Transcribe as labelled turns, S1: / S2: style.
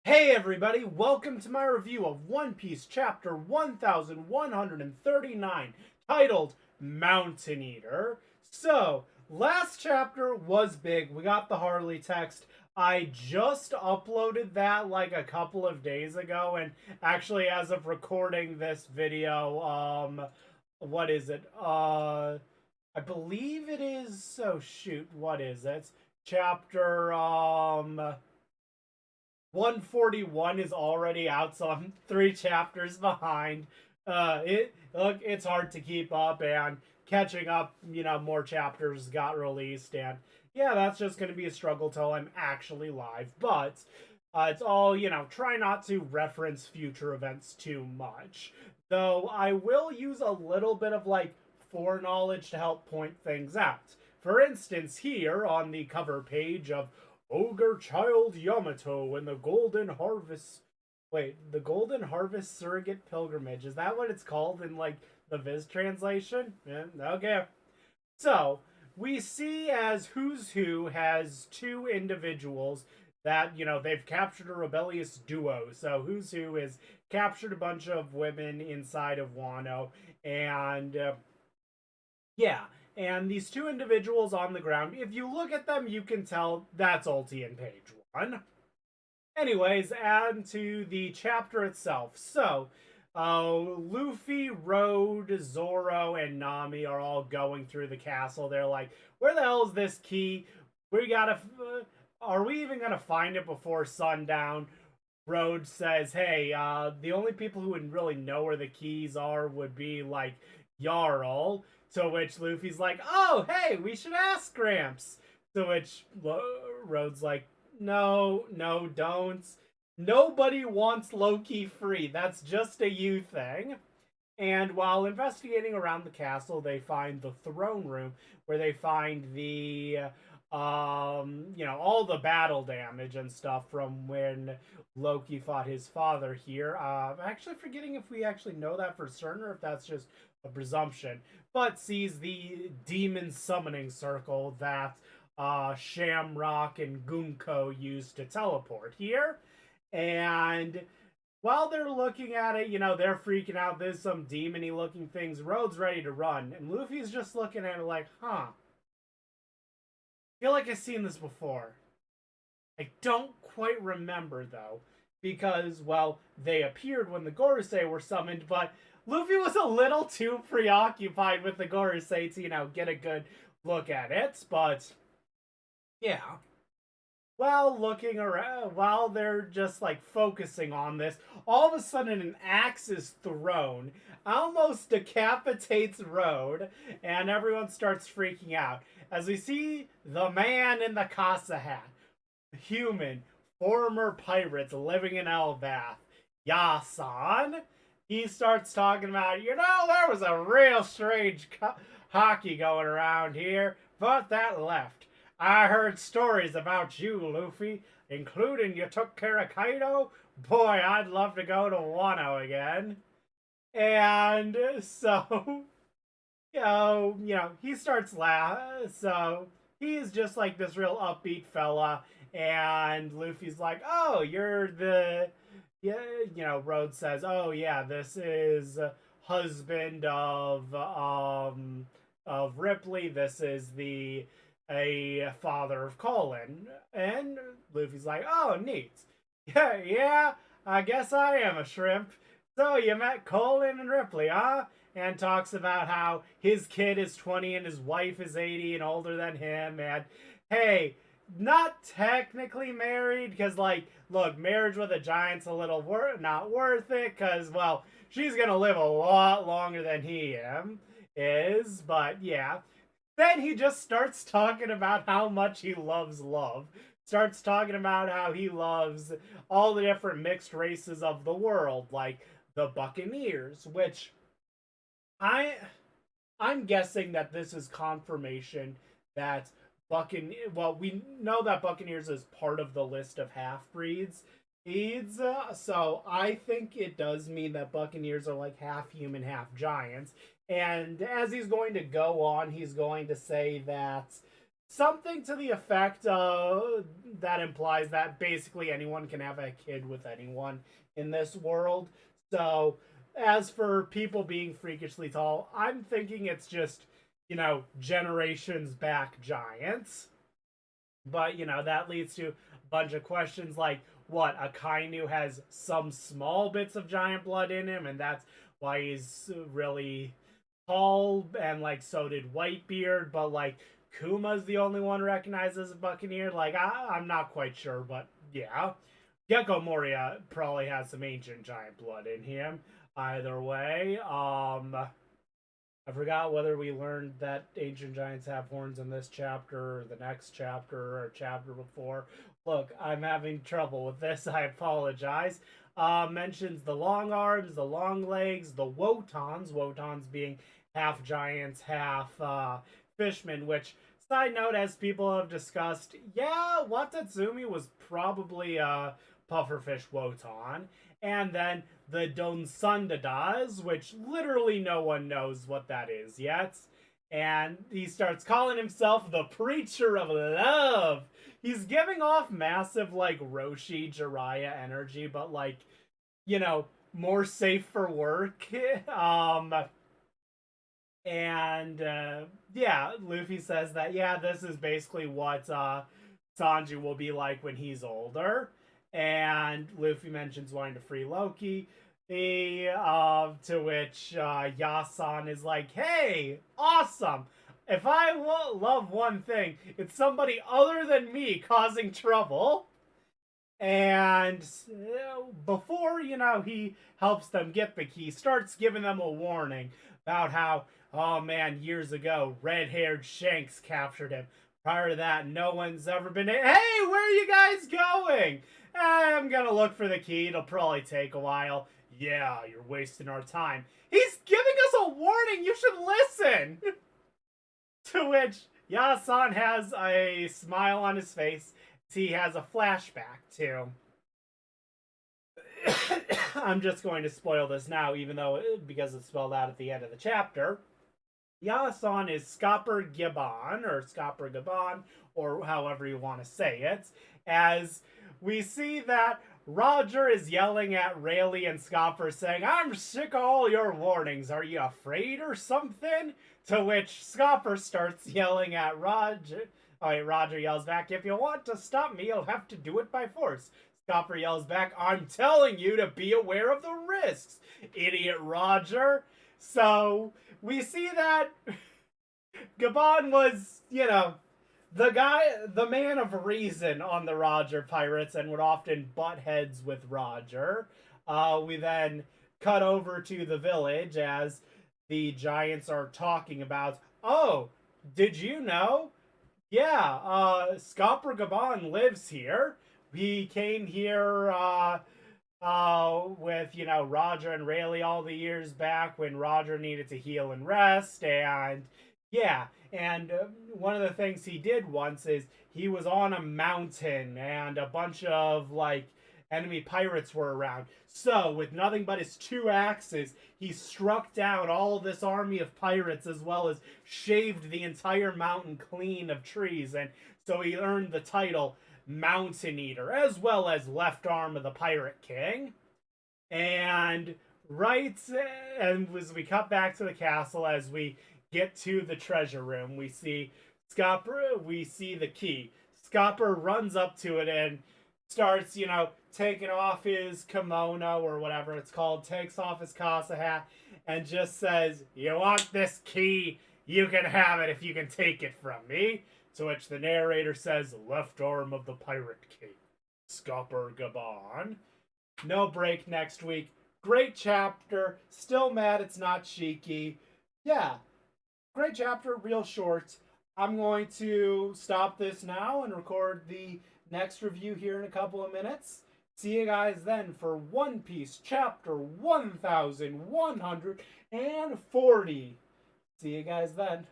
S1: Hey everybody, welcome to my review of One Piece chapter 1139, titled Mountain Eater. So, last chapter was big. We got the Harley text. I just uploaded that like a couple of days ago, and actually as of recording this video, what is it? I believe it is, oh shoot, what is it? Chapter 141 is already out, so I'm 3 chapters behind. It's hard to keep up, and catching up, more chapters got released, and yeah, that's just going to be a struggle till I'm actually live. But it's all, try not to reference future events too much. Though I will use a little bit of like foreknowledge to help point things out. For instance, here on the cover page of Ogre Child Yamato and the Golden Harvest. Wait, the Golden Harvest Surrogate Pilgrimage. Is that what it's called in like the Viz translation? Yeah, okay. So we see as Who's Who has two individuals that they've captured a rebellious duo. So Who's Who has captured a bunch of women inside of Wano, and yeah, and these two individuals on the ground, if you look at them, you can tell that's Ulti and Page One. Anyways, add to the chapter itself. So, Luffy, Road, Zoro, and Nami are all going through the castle. They're like, where the hell is this key? We gotta. Are we even gonna find it before sundown? Road says, hey, the only people who would really know where the keys are would be like Jarl. To which Luffy's like, oh, hey, we should ask Gramps. To which Road's like, no, no, don't. Nobody wants Loki free. That's just a you thing. And while investigating around the castle, they find the throne room where they find the all the battle damage and stuff from when Loki fought his father here. I'm actually forgetting if we actually know that for certain or if that's just a presumption, but sees the demon summoning circle that Shamrock and Gunko used to teleport here. And while they're looking at it, they're freaking out. There's some demony looking things. Road's ready to run. And Luffy's just looking at it like, huh. I feel like I've seen this before. I don't quite remember, though. Because, well, they appeared when the Gorosei were summoned, but Luffy was a little too preoccupied with the Gorosei to, get a good look at it. But, yeah. While looking around, while they're just like focusing on this, all of a sudden an axe is thrown, almost decapitates Road, and everyone starts freaking out as we see the man in the Casa hat, human, former pirate living in Elbath, Yasan. He starts talking about, there was a real strange hockey going around here, but that left. I heard stories about you, Luffy, including you took care of Kaido. Boy, I'd love to go to Wano again. And so, he starts laughing. So he's just like this real upbeat fella. And Luffy's like, oh, you're the, yeah, Rhodes says, oh yeah, this is husband of Ripley. This is the a father of Colin. And Luffy's like, oh, neat. Yeah, yeah, I guess I am a shrimp. So you met Colin and Ripley, huh? And talks about how his kid is 20 and his wife is 80 and older than him. And hey, not technically married because, like, look, marriage with a giant's a little not worth it because, well, she's gonna live a lot longer than he is. But yeah, then he just starts talking about how much he loves love. Starts talking about how he loves all the different mixed races of the world, like the Buccaneers, which I I'm guessing that this is confirmation that we know that Buccaneers is part of the list of half breeds. So I think it does mean that Buccaneers are like half human, half giants. And as he's going to go on, he's going to say that something to the effect that implies that basically anyone can have a kid with anyone in this world. So, as for people being freakishly tall, I'm thinking it's just, generations back giants. But, that leads to a bunch of questions like what? Akainu has some small bits of giant blood in him, and that's why he's really tall, and like so did Whitebeard, but like Kuma's the only one recognized as a Buccaneer. Like I'm not quite sure, but yeah. Gecko Moria probably has some ancient giant blood in him. Either way, I forgot whether we learned that ancient giants have horns in this chapter or the next chapter or chapter before. Look, I'm having trouble with this. I apologize. Mentions the long arms, the long legs, the Wotons. Wotons being half giants, half fishmen. Which, side note, as people have discussed, yeah, Watatsumi was probably a pufferfish Woton. And then the Donsundadas, which literally no one knows what that is yet. And he starts calling himself the Preacher of Love. He's giving off massive, like, Roshi Jiraiya energy, but, like, more safe for work. Yeah, Luffy says that, yeah, this is basically what Sanji will be like when he's older. And Luffy mentions wanting to free Loki. To which Yasan is like, hey, awesome. If I love one thing, it's somebody other than me causing trouble. And before, he helps them get the key, starts giving them a warning about how, oh man, years ago, red-haired Shanks captured him. Prior to that, no one's ever been. Hey, where are you guys going? I'm gonna look for the key. It'll probably take a while. Yeah, you're wasting our time. He's giving us a warning. You should listen. To which Yasan has a smile on his face. He has a flashback to. I'm just going to spoil this now, even though because it's spelled out at the end of the chapter. Yasan is Scopper Gibbon, or Scopper Gibbon, or however you want to say it, as we see that Roger is yelling at Rayleigh and Scopper saying, I'm sick of all your warnings. Are you afraid or something? To which Scopper starts yelling at Roger. Roger yells back, if you want to stop me, you'll have to do it by force. Scopper yells back, I'm telling you to be aware of the risks, idiot Roger. So we see that Gabon was, the man of reason on the Roger Pirates and would often butt heads with Roger. We then cut over to the village as the giants are talking about, oh, did you know? Yeah, Scopper Gabon lives here. He came here with, Roger and Rayleigh all the years back when Roger needed to heal and rest. And yeah, and one of the things he did once is he was on a mountain and a bunch of, like, enemy pirates were around. So, with nothing but his two axes, he struck down all this army of pirates as well as shaved the entire mountain clean of trees. And so he earned the title Mountain Eater, as well as left arm of the Pirate King. And and as we cut back to the castle, as we get to the treasure room, we see we see the key. Scopper runs up to it and starts, taking off his kimono or whatever it's called, takes off his Casa hat, and just says, you want this key? You can have it if you can take it from me. To which the narrator says, left arm of the Pirate King, Scopper Gabon. No break next week. Great chapter. Still mad it's not Shiki. Yeah, great chapter, real short. I'm going to stop this now and record the next review here in a couple of minutes. See you guys then for One Piece chapter 1140. See you guys then.